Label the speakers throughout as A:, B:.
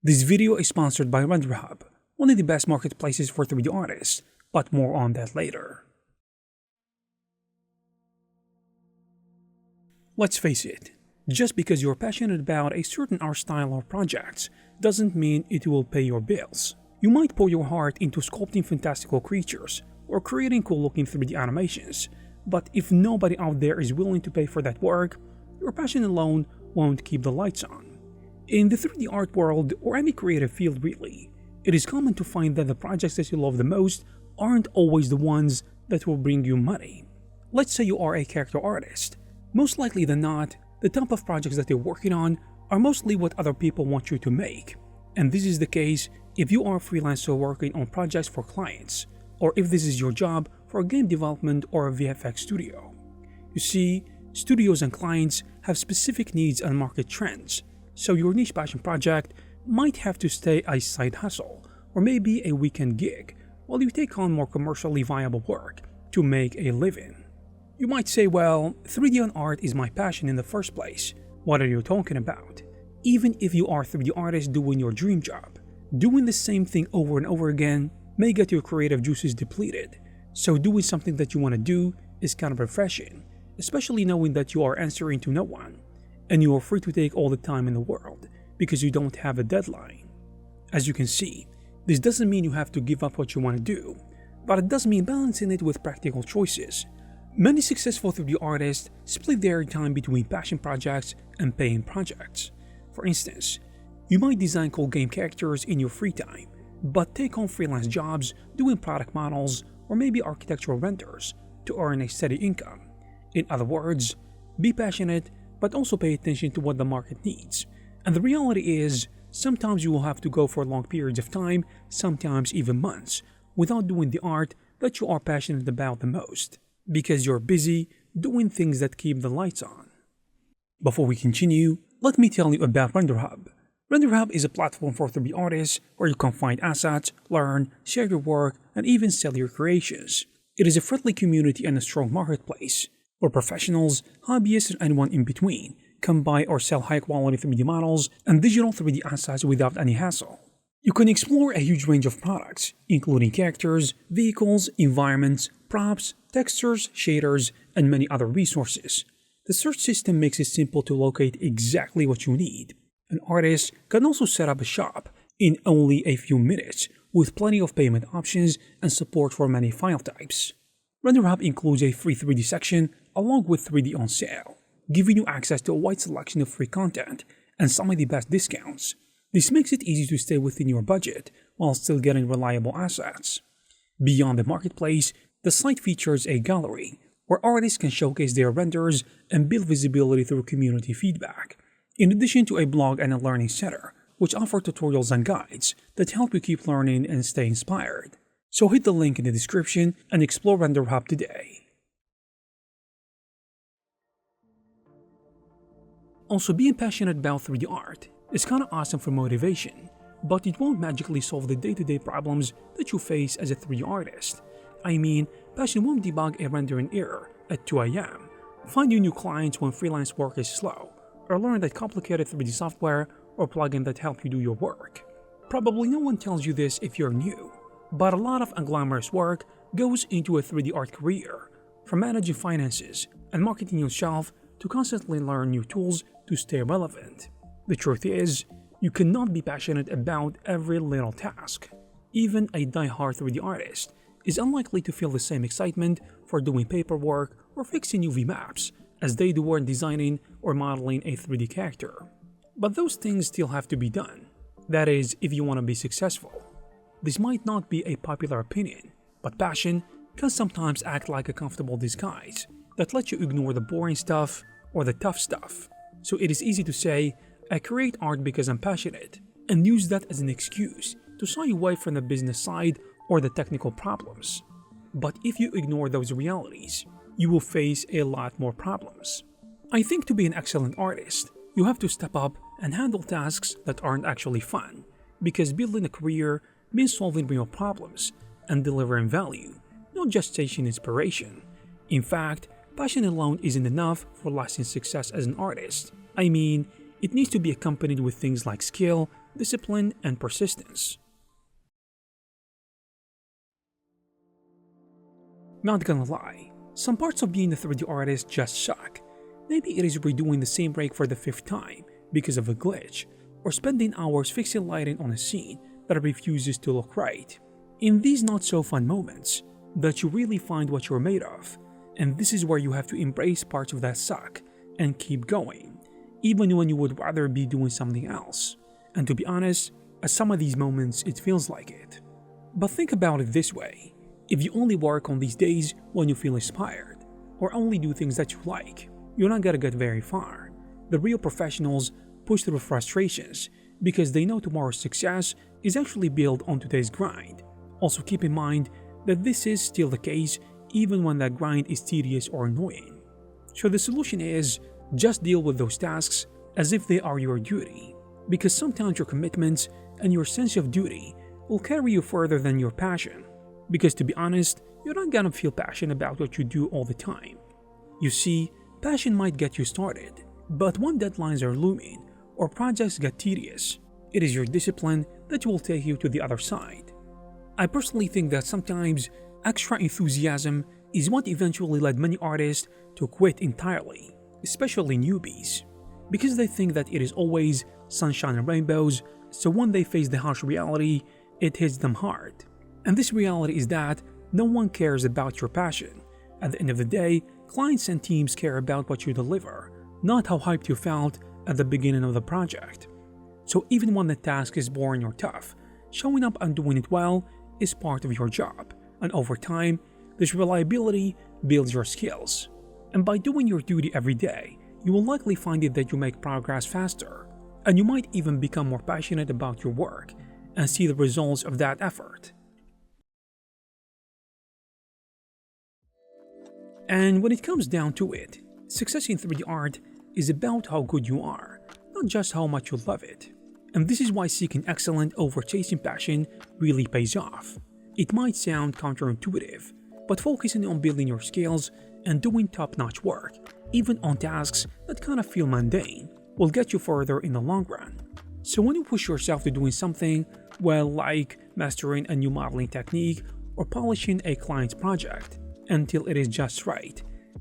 A: This video is sponsored by RenderHub, one of the best marketplaces for 3D artists, but more on that later. Let's face it, just because you're passionate about a certain art style or project doesn't mean it will pay your bills. You might pour your heart into sculpting fantastical creatures or creating cool-looking 3D animations, but if nobody out there is willing to pay for that work, your passion alone won't keep the lights on. In the 3D art world, or any creative field really, it is common to find that the projects that you love the most aren't always the ones that will bring you money. Let's say you are a character artist. Most likely than not, the type of projects that you're working on are mostly what other people want you to make. And this is the case if you are a freelancer working on projects for clients, or if this is your job for a game development or a VFX studio. You see, studios and clients have specific needs and market trends, so your niche passion project might have to stay a side hustle or maybe a weekend gig while you take on more commercially viable work to make a living. You might say, well, 3D and art is my passion in the first place. What are you talking about? Even if you are a 3D artist doing your dream job, doing the same thing over and over again may get your creative juices depleted. So doing something that you want to do is kind of refreshing, especially knowing that you are answering to no one and you are free to take all the time in the world because you don't have a deadline. As you can see, this doesn't mean you have to give up what you want to do, but it does mean balancing it with practical choices. Many successful 3D artists split their time between passion projects and paying projects. For instance, you might design cool game characters in your free time, but take on freelance jobs doing product models or maybe architectural renders to earn a steady income. In other words, be passionate, but also pay attention to what the market needs. And the reality is, sometimes you will have to go for long periods of time, sometimes even months, without doing the art that you are passionate about the most, because you're busy doing things that keep the lights on. Before we continue, let me tell you about RenderHub. RenderHub is a platform for 3D artists where you can find assets, learn, share your work, and even sell your creations. It is a friendly community and a strong marketplace, where professionals, hobbyists, and anyone in between can buy or sell high-quality 3D models and digital 3D assets without any hassle. You can explore a huge range of products, including characters, vehicles, environments, props, textures, shaders, and many other resources. The search system makes it simple to locate exactly what you need. An artist can also set up a shop in only a few minutes, with plenty of payment options and support for many file types. RenderHub includes a free 3D section along with 3D on sale, giving you access to a wide selection of free content and some of the best discounts. This makes it easy to stay within your budget while still getting reliable assets. Beyond the marketplace, the site features a gallery where artists can showcase their renders and build visibility through community feedback, in addition to a blog and a learning center, which offer tutorials and guides that help you keep learning and stay inspired. So hit the link in the description and explore RenderHub today. Also, being passionate about 3D art is kinda awesome for motivation, but it won't magically solve the day-to-day problems that you face as a 3D artist. I mean, passion won't debug a rendering error at 2 AM, find you new clients when freelance work is slow, or learn that complicated 3D software or plugin that help you do your work. Probably no one tells you this if you're new, but a lot of unglamorous work goes into a 3D art career, from managing finances and marketing yourself to constantly learn new tools to stay relevant. The truth is, you cannot be passionate about every little task. Even a die-hard 3D artist is unlikely to feel the same excitement for doing paperwork or fixing UV maps as they do when designing or modeling a 3D character. But those things still have to be done. That is, if you want to be successful. This might not be a popular opinion, but passion can sometimes act like a comfortable disguise that lets you ignore the boring stuff or the tough stuff. So it is easy to say, I create art because I'm passionate, and use that as an excuse to shy away from the business side or the technical problems. But if you ignore those realities, you will face a lot more problems. I think to be an excellent artist, you have to step up and handle tasks that aren't actually fun, because building a career means solving real problems and delivering value, not just chasing inspiration. In fact, passion alone isn't enough for lasting success as an artist. I mean, it needs to be accompanied with things like skill, discipline, and persistence. Not gonna lie, some parts of being a 3D artist just suck. Maybe it is redoing the same rake for the 5th time because of a glitch, or spending hours fixing lighting on a scene that refuses to look right. In these not so fun moments, that you really find what you're made of, and this is where you have to embrace parts of that suck and keep going, even when you would rather be doing something else. And to be honest, at some of these moments it feels like it. But think about it this way, if you only work on these days when you feel inspired, or only do things that you like, you're not gonna get very far. The real professionals push through frustrations because they know tomorrow's success is actually built on today's grind. Also keep in mind that this is still the case even when that grind is tedious or annoying. So the solution is just deal with those tasks as if they are your duty, because sometimes your commitments and your sense of duty will carry you further than your passion. Because to be honest, you're not gonna feel passionate about what you do all the time. You see, passion might get you started, but when deadlines are looming or projects get tedious, it is your discipline that will take you to the other side. I personally think that sometimes extra enthusiasm is what eventually led many artists to quit entirely, especially newbies, because they think that it is always sunshine and rainbows, so when they face the harsh reality, it hits them hard. And this reality is that no one cares about your passion. At the end of the day, clients and teams care about what you deliver, not how hyped you felt at the beginning of the project. So even when the task is boring or tough, showing up and doing it well is part of your job, and over time, this reliability builds your skills. And by doing your duty every day, you will likely find it that you make progress faster, and you might even become more passionate about your work and see the results of that effort. And when it comes down to it, success in 3D art is about how good you are, not just how much you love it. And this is why seeking excellence over chasing passion really pays off. It might sound counterintuitive, but focusing on building your skills and doing top-notch work, even on tasks that kind of feel mundane, will get you further in the long run. So when you push yourself to doing something, well, like mastering a new modeling technique or polishing a client's project, until it is just right,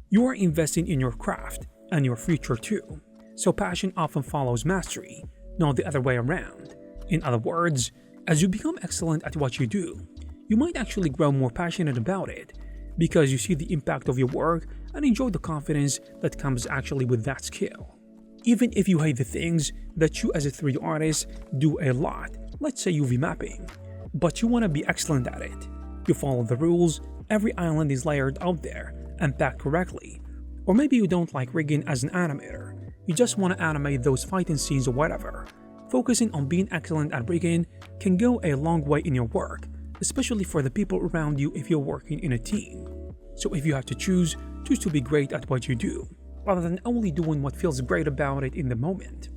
A: you are investing in your craft and your future too. So passion often follows mastery, not the other way around. In other words, as you become excellent at what you do, you might actually grow more passionate about it because you see the impact of your work and enjoy the confidence that comes actually with that skill. Even if you hate the things that you as a 3D artist do a lot, let's say UV mapping, but you want to be excellent at it. You follow the rules, every island is layered out there and packed correctly. Or maybe you don't like rigging as an animator, you just want to animate those fighting scenes or whatever. Focusing on being excellent at rigging can go a long way in your work, especially for the people around you if you're working in a team. So if you have to choose to be great at what you do, rather than only doing what feels great about it in the moment.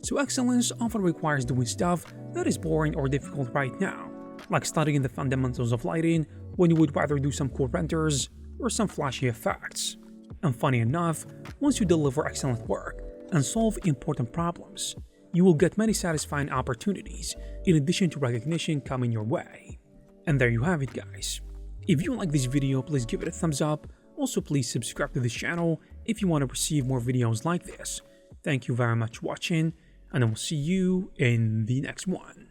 A: So excellence often requires doing stuff that is boring or difficult right now, like studying the fundamentals of lighting when you would rather do some cool renders or some flashy effects. And funny enough, once you deliver excellent work and solve important problems, you will get many satisfying opportunities in addition to recognition coming your way. And there you have it, guys. If you like this video, please give it a thumbs up. Also, please subscribe to this channel if you want to receive more videos like this. Thank you very much for watching, and I will see you in the next one.